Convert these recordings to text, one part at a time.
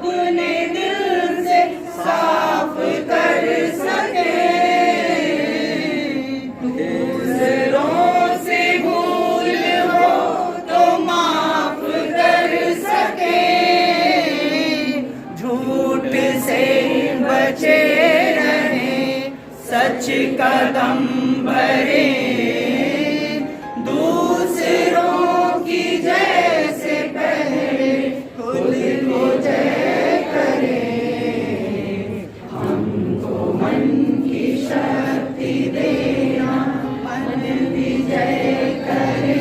अपने दिल से साफ कर सके, दूसरों से भूल हो तो माफ कर सके, झूठ से बचे रहे सच कदम भरे, दूसरों की जैसे पहले खुद को जय करे, हमको मन की शक्ति देना मन विजय करे।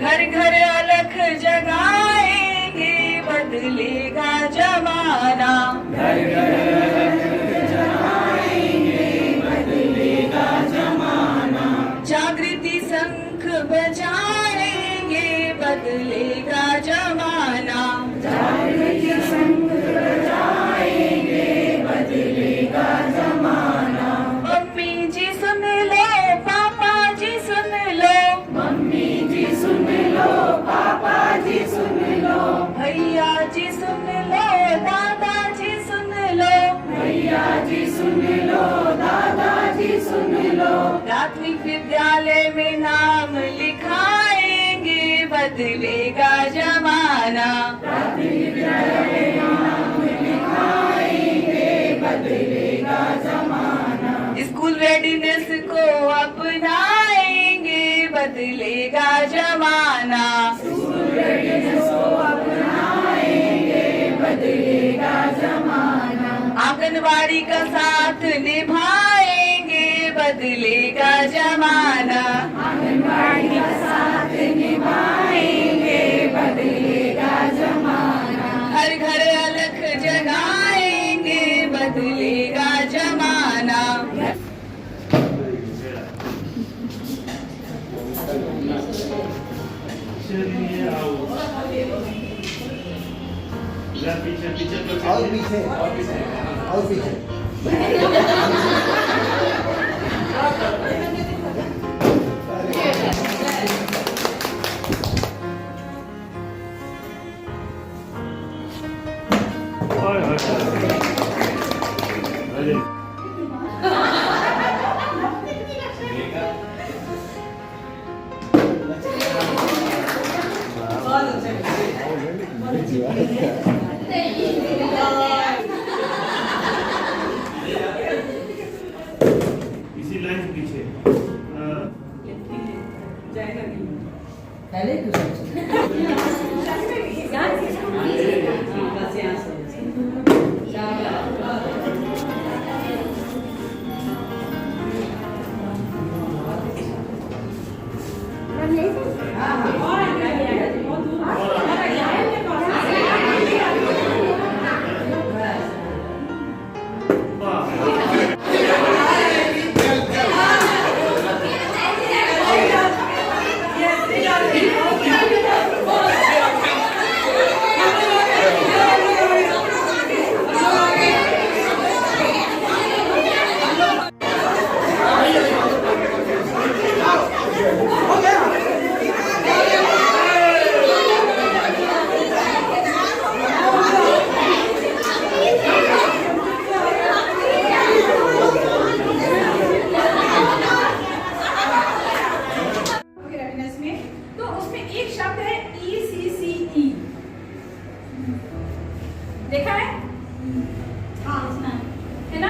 घर घर अलख जगाएंगे बदलेगा जमाना, घर घर अलख जगाएंगे बदलेगा जमाना, जागृति शंख बजाएंगे बदलेगा जमाना, जागृति शंख बजाएंगे बदलेगा जमाना। मम्मी जी सुन लो, पापा जी सुन लो, मम्मी जी सुन लो, पापा जी सुन लो, भैया जी सुन लो, दादा जी सुन लो, भैया जी सुन लो, दादा जी सुन लो। प्राथमिक विद्यालय में नाम लिखाएंगे बदलेगा जमाना, प्राथमिक विद्यालय में नाम लिखाएंगे बदलेगा जमाना, स्कूल रेडीनेस को अपनाएंगे बदलेगा जमाना, स्कूल रेडीनेस को अपनाएंगे बदलेगा जमाना, आंगनबाड़ी का साथ निभाएंगे बदलेगा जमाना, आंगनबाड़ी का साथ निभाएंगे बदलेगा जमाना, हर घर अलख जगाएंगे बदलेगा जमाना। और पीछे और पीछे इसी लाइन के पीछे पहले देखा है? हाँ है ना?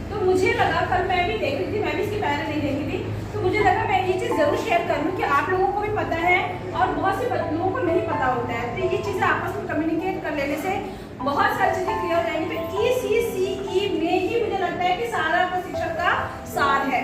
तो मुझे लगा, कल मैं भी देख रही थी, मैं भी इसकी पहले नहीं देखी थी, तो मुझे लगा मैं ये चीज़ जरूर शेयर कर लूँ कि आप लोगों को भी पता है और बहुत से लोगों को नहीं पता होता है। तो ये चीज़ें आपस में कम्युनिकेट कर लेने से बहुत सारी चीज़ें क्लियर हो जाएंगी। तो ECCE में ही मुझे लगता है कि सारा प्रशिक्षण का सार है।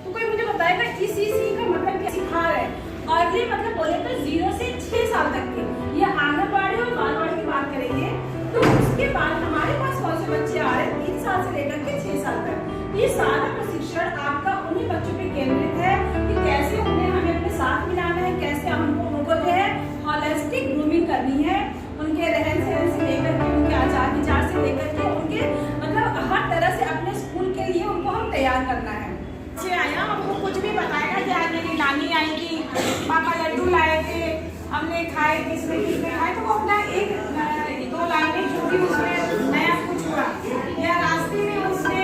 तो कोई मुझे बताएगा ECCE का मतलब क्या सिखा रहा है? और ये मतलब बोले तो 0 से 6 साल तक के, ये आंगनबाड़ी और बालवाड़ी की बात करेंगे। तो उसके बाद हमारे पास कौन से बच्चे आ रहे हैं 3 साल से लेकर के 6 साल तक। ये सारा प्रशिक्षण आपका उन्हीं बच्चों पे केंद्रित है कि कैसे उन्हें हमें अपने साथ मिलाना है, कैसे हमको उनको जो है हॉलिस्टिक ग्रूमिंग करनी है, उनके रहन सहन से लेकर के उनके आचार विचार से लेकर के उनके मतलब हर तरह से अपने स्कूल के लिए उनको हम तैयार करना है। से आया हमको कुछ भी बताएगा कि आज मेरी नानी आई थी, पापा लड्डू लाए थे, हमने खाए, किसने खाए, तो वो अपना 1-2 लाइन में जो भी उसमें नया कुछ हुआ या रास्ते में उसने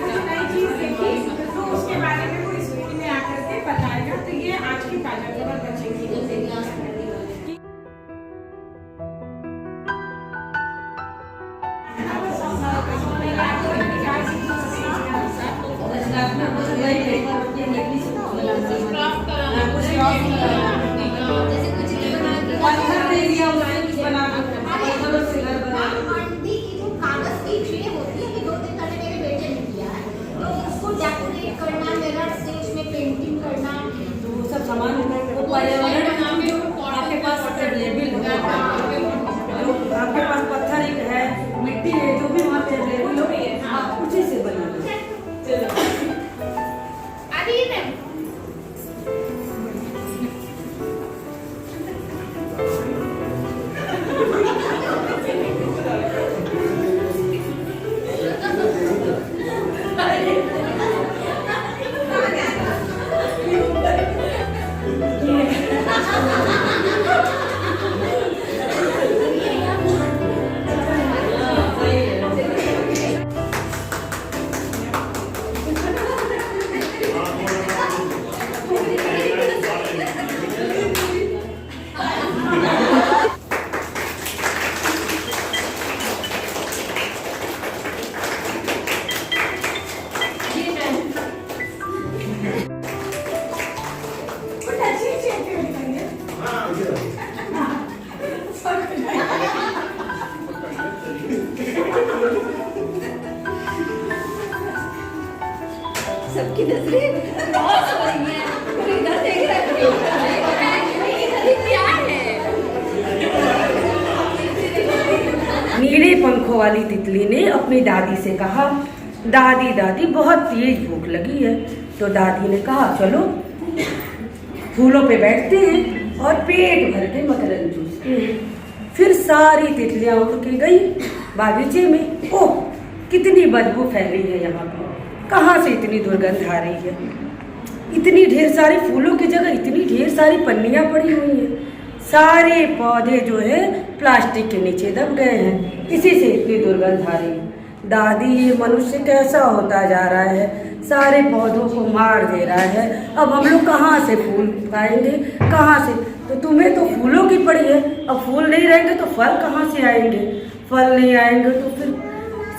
कुछ नई चीज देखी तो उसके बारे में वो इस वीडियो में आकर के बताएगा। तो ये आज की ताजा खबर बच्चे की। आपके पास पत्थर है, मिट्टी है, जो भी वहाँ पे अवेलेबल हो आप उसी से बना लो। सबकी नजरें बहुत हो रही हैं। इधर देख रहे हैं क्या है। नीले पंखों वाली तितली ने अपनी दादी से कहा, दादी दादी बहुत तेज भूख लगी है। तो दादी ने कहा चलो फूलों पे बैठते हैं और पेट भर के मकरंद चूसते हैं। फिर सारी तितलियां उड़ के गई बागीचे में। ओह कितनी बदबू फैली है यहाँ पर, कहाँ से इतनी दुर्गंध आ रही है। इतनी ढेर सारे फूलों की जगह इतनी ढेर सारी पन्नियां पड़ी हुई हैं। सारे पौधे जो है प्लास्टिक के नीचे दब गए हैं, इसी से इतनी दुर्गंध आ रही है। दादी ये मनुष्य कैसा होता जा रहा है, सारे पौधों को मार दे रहा है। अब हम लोग कहाँ से फूल पाएंगे, कहाँ से। तो तुम्हें तो फूलों की पड़ी है, अब फूल नहीं रहेंगे तो फल कहाँ से आएंगे। फल नहीं आएंगे तो फिर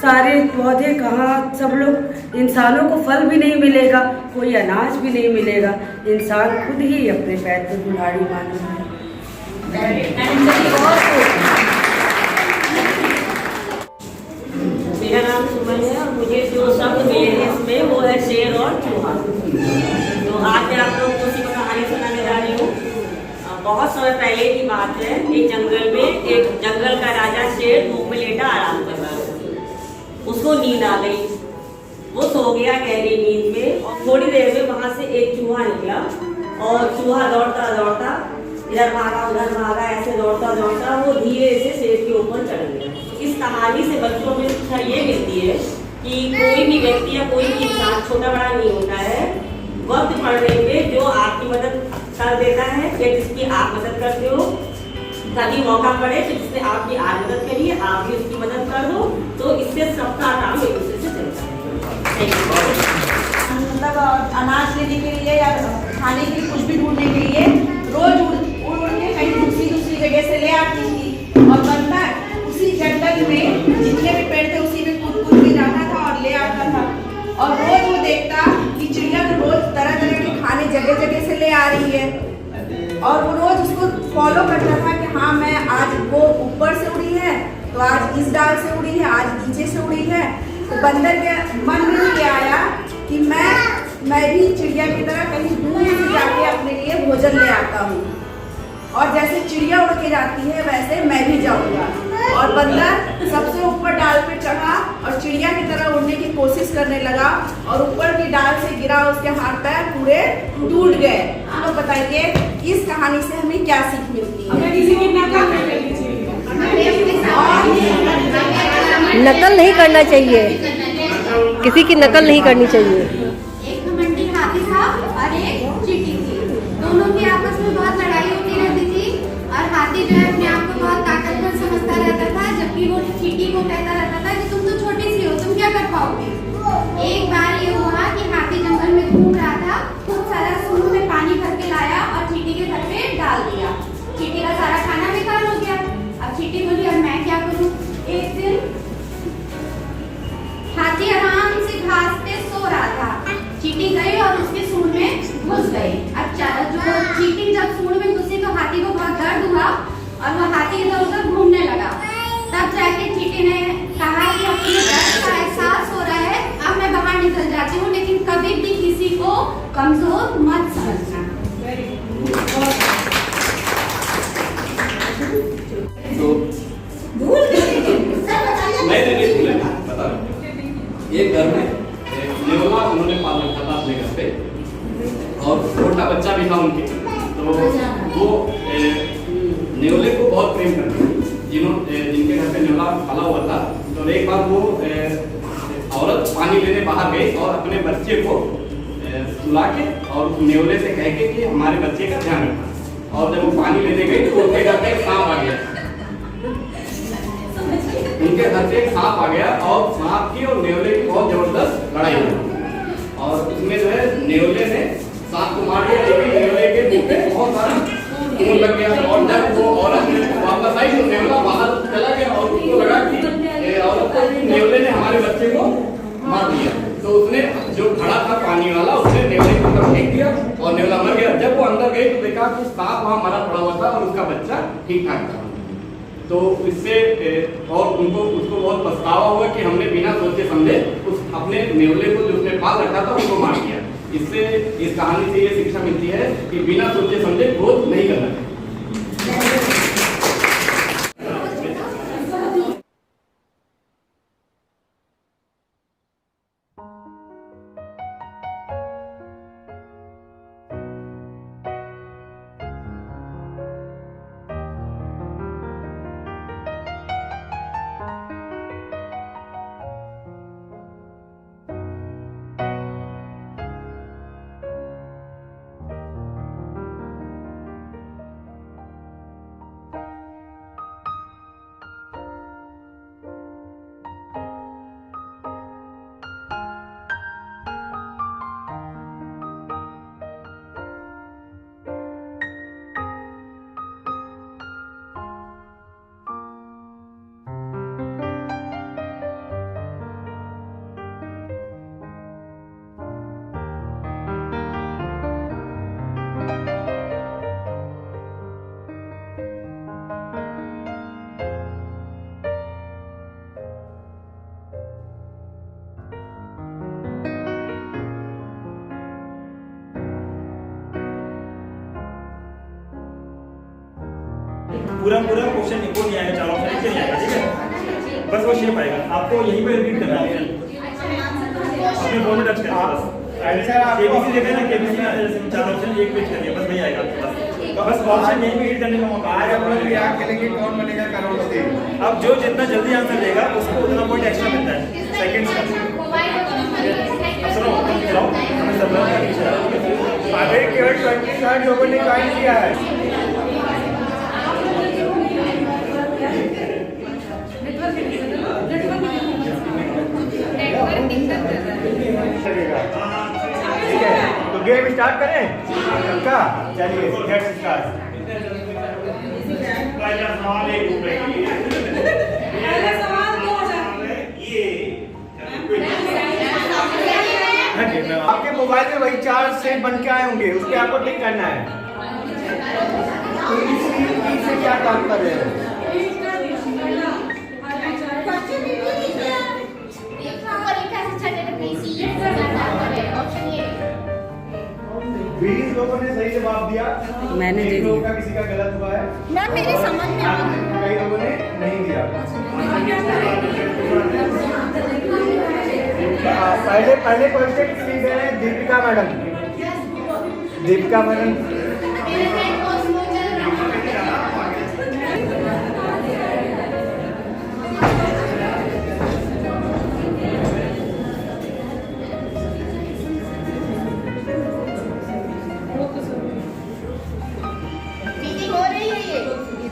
सारे पौधे कहाँ, सब लोग इंसानों को फल भी नहीं मिलेगा, कोई अनाज भी नहीं मिलेगा। इंसान खुद ही अपने पैर पे कुल्हाड़ी मार रहा है। मेरा नाम सुमन है और मुझे जो शब्द मिले हैं इसमें वो है शेर और चूहा। तो आज मैं आप लोगों को उसी को कहानी सुनाने जा रही हूँ। बहुत समय पहले की बात है, एक जंगल में एक जंगल का राजा शेर धूप में लेटा आराम कर रहा था। उसको नींद आ गई, वो सो गया गहरी नींद में। और थोड़ी देर में वहां से एक चूहा निकला और चूहा दौड़ता दौड़ता इधर भागा उधर भागा, ऐसे दौड़ता दौड़ता वो धीरे से शेर के ऊपर चढ़ गया। इस कहानी से बच्चों में शिक्षा ये मिलती है कि कोई भी व्यक्ति या कोई भी इंसान छोटा बड़ा नहीं होता है। वक्त पड़ने पे जो आपकी मदद कर देता है या जिसकी आप मदद करते हो, कभी मौका पड़े तो जिसने आपकी आज मदद करी है आप भी उसकी मदद कर दो, तो इससे सबका काम एक दूसरे से चलता है। मतलब अनाज लेने के लिए या खाने के लिए कुछ भी ढूंढने के लिए रोज उड़ उड़ के कहीं दूसरी जगह से ले आती थी। और बंदा उसी जंगल में जितने भी पेड़ थे उसी में कूद कूद के जाता था और ले आता था। और रोज वो देखता कि चिड़िया तो रोज तरह तरह के खाने जगह जगह से ले आ रही है। और वो रोज उसको फॉलो करता था कि हाँ मैं आज वो ऊपर से उड़ी है तो आज इस डाल से उड़ी है, आज नीचे से उड़ी है। तो बंदर के मन में ये आया कि मैं भी चिड़िया की तरह कहीं दूर से जाके अपने लिए भोजन ले आता हूँ, और जैसे चिड़िया उड़ के जाती है वैसे मैं भी जाऊँगा। और बंदर सबसे ऊपर डाल पे चढ़ा और चिड़िया की तरह उड़ने की कोशिश करने लगा और ऊपर की डाल से गिरा, उसके हाथ पैर पूरे टूट गए। तो बताइए इस कहानी से हमें क्या सीख मिलती है? नकल नहीं करना चाहिए, किसी की नकल नहीं करनी चाहिए। एक घमंडी हाथी था और एक चींटी थी। दोनों की आपस में बहुत लड़ाई होती रहती थी और हाथी जो है अपने आप को बहुत ताकतवर समझता रहता था, जबकि नेवले को बहुत प्रेम करती थी। जिनके घर पे नेवला पाला हुआ था, तो एक बार वो औरत पानी लेने बाहर गई और अपने बच्चे को सुला के और नेवले से कह के कि हमारे बच्चे का ध्यान रखना। और जब वो पानी लेने गई तो उनके घर पे एक सांप आ गया। उनके घर पे एक सांप आ गया और सांप की और नेवले की बहुत जबरदस्त लड़ाई हुई। और उसमें जो है नेवले ने सांप को मार दिया, लेकिन नेवले के मुंह पे बहुत सारा खून लग गया। और जब वो औरत वापस आई तो नेवला बाहर चला गया और उसको लगा कि औरत को नेवले ने हमारे बच्चे को मार दिया। तो उसने जो खड़ा था पानी वाला, उसने नेवले को अंदर फेंक दिया और नेवला मर गया। जब वो अंदर गई तो देखा कि सांप वहां मरा पड़ा हुआ था और उसका बच्चा ठीक ठाक था। तो इससे और उसको बहुत पछतावा हुआ कि हमने बिना सोचे समझे उस अपने नेवले को जो उसने पाल रखा था उसको मार दिया। इससे इस कहानी से ये शिक्षा मिलती है कि बिना सोचे समझे क्रोध नहीं करना चाहिए। पूरा क्वेश्चन लिखो नहीं आएगा, 4 ऑप्शन नहीं आएगा, ठीक है? बस वो शेप आएगा, आपको यहीं पे रिपीट करना है। अपने फोन में टच करना बस। केबीसी देखे ना, केबीसी में जैसे 4 ऑप्शन एक पेज करिए, बस नहीं आएगा आपके पास। बस ऑप्शन यहीं पे रीड करने का मौका। आज हम लोग यहाँ खेलेंगे कौन बनेगा करोड़पति। अब जो जितना जल्दी आंसर देगा उसको उतना पॉइंट एक्स्ट्रा मिलता है सेकंड्स का। अब सुनो, तुम चलाओ, हमें सब लोग आगे केवल 20 लोगों ने ज्वाइन किया है। ठीक है, तो गेम स्टार्ट करें का? चलिए लेट्स स्टार्ट। पहला सवाल 1 रुपए की। पहला सवाल 2000। ये आपके मोबाइल में वही 4 सेट बन के आए होंगे, उस पे आपको टिक करना है। इससे क्या तात्पर्य है? बीस लोगों ने सही जवाब दिया, मैंने दे दिया। किसी का गलत हुआ है? मैम मेरे समझ में कई लोगों ने नहीं दिया। पहले क्वेश्चन किसी दे रहे हैं दीपिका मैडम। दीपिका मैडम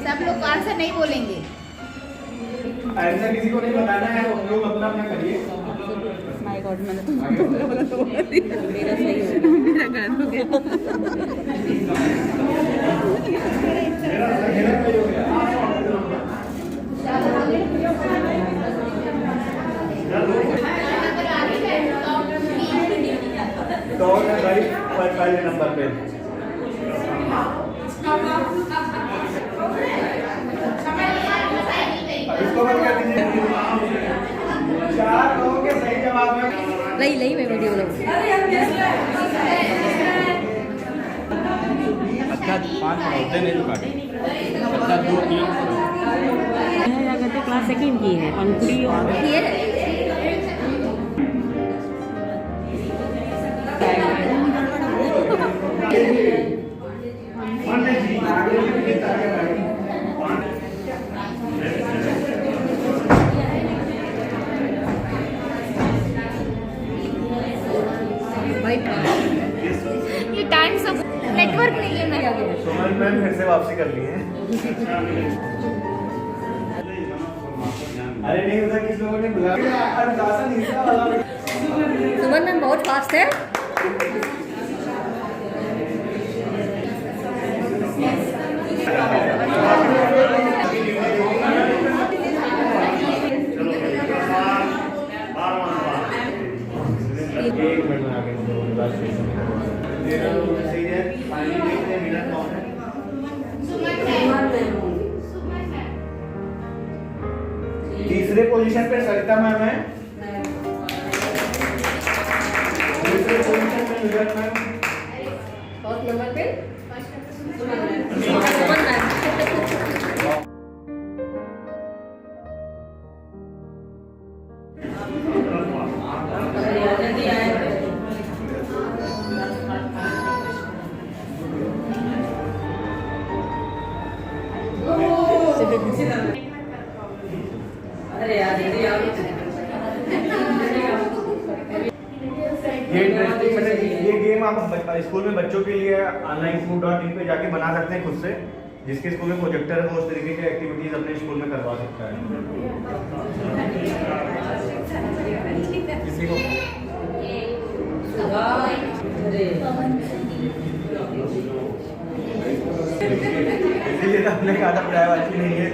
सब लोग आंसर नहीं बोलेंगे। आंसर किसी को नहीं बताना है, हम लोग अपना अपना करिए। माय गॉड, मैंने तो मेरा सही हो गया, मेरा गलत हो गया। तो भाई पहले नंबर पे इसको बंद कर दीजिए। 4 लोगों के सही जवाब में लई मैं वीडियो बनाऊँ। अच्छा 5 होते नहीं तो काटे। अच्छा 2-3 क्लास सेकंड की है अंकुरी और सुमन मैम फिर से वापसी कर ली है। अरे नहीं उधर किस लोगों ने बुलाया। सुमन मैम बहुत फास्ट है। एक मिनट में आगे मिनट कौन है? तीसरे पोजीशन पे सरिता मैम है। तीसरे पोजीशन पे विजय मैम। फर्स्ट नंबर पे अरे यार ये गेम आप स्कूल में बच्चों के लिए ऑनलाइन food.in पे जाके बना सकते हैं खुद से। जिसके स्कूल में प्रोजेक्टर है वो उस तरीके की एक्टिविटीज अपने स्कूल में करवा सकता है। किसी को इसीलिए तो हमने कहा था प्राइवेट नहीं है।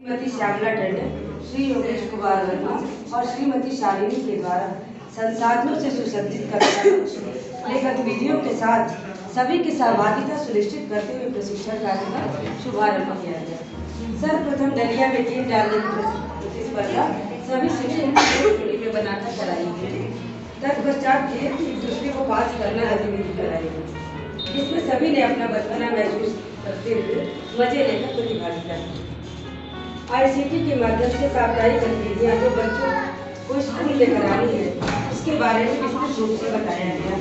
श्रीमती श्यामला टंडन, श्री योगेश कुमार वर्मा और श्रीमती शालिनी के द्वारा संसाधनों से सुसज्जित कक्षा गतिविधियों के साथ सभी की सहभागिता सुनिश्चित करते हुए प्रशिक्षण कार्य का शुभारंभ किया गया। सर्वप्रथम डलिया में टीम डालने की प्रतिस्पर्धा सभी शिक्षकों को जोड़ी में बनाकर कराई गई। तत्पश्चात एक दूसरे को पास करना गतिविधि कराई गई, जिसमें सभी ने अपना बचपना महसूस करते हुए मजे लेकर प्रतिभागिता की। ICT के माध्यम से साप्ताहिक गतिविधियाँ जो बच्चों को स्कूल में करानी है, इसके बारे में विस्तृत रूप से बताया गया।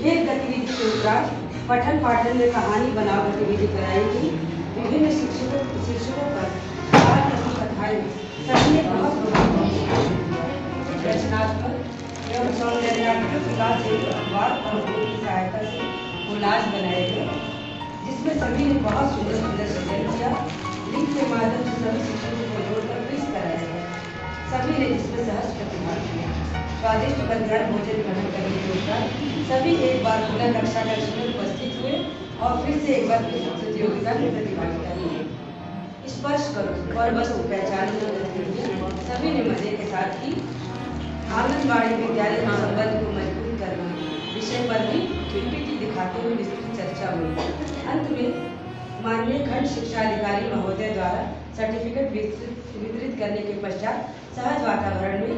ये गतिविधि के उपरांत पठन पाठन में कहानी बनाओ गतिविधि कराई गई। विभिन्न शिक्षकों पर कथाएं सभी ने बहुत रचनात्मक एवं सौंदर्यात्मक विकास से अखबार और की सहायता से कोलाज बनाए गए, जिसमें सभी ने बहुत सुंदर सुंदर सृजन किया। लिंक के माध्यम से सभी शिक्षकों को जोड़कर क्विज कराया गया। सभी ने इसमें सहज प्रतिभाग किया। स्वादिष्ट मध्याह्न भोजन ग्रहण करने के उपरांत सभी एक बार पुनः कक्षा कक्ष में उपस्थित हुए और फिर से एक बार प्रतियोगिता में प्रतिभागिता की। स्पर्श करो और वस्तु पहचान गतिविधियाँ सभी ने मजे के साथ की। आंगनबाड़ी विद्यालय के संबंध को मजबूत करना विषय पर भी PPT दिखाते हुए विस्तृत चर्चा हुई। अंत में माननीय खंड शिक्षा अधिकारी महोदय द्वारा सर्टिफिकेट वितरित करने के पश्चात सहज वातावरण में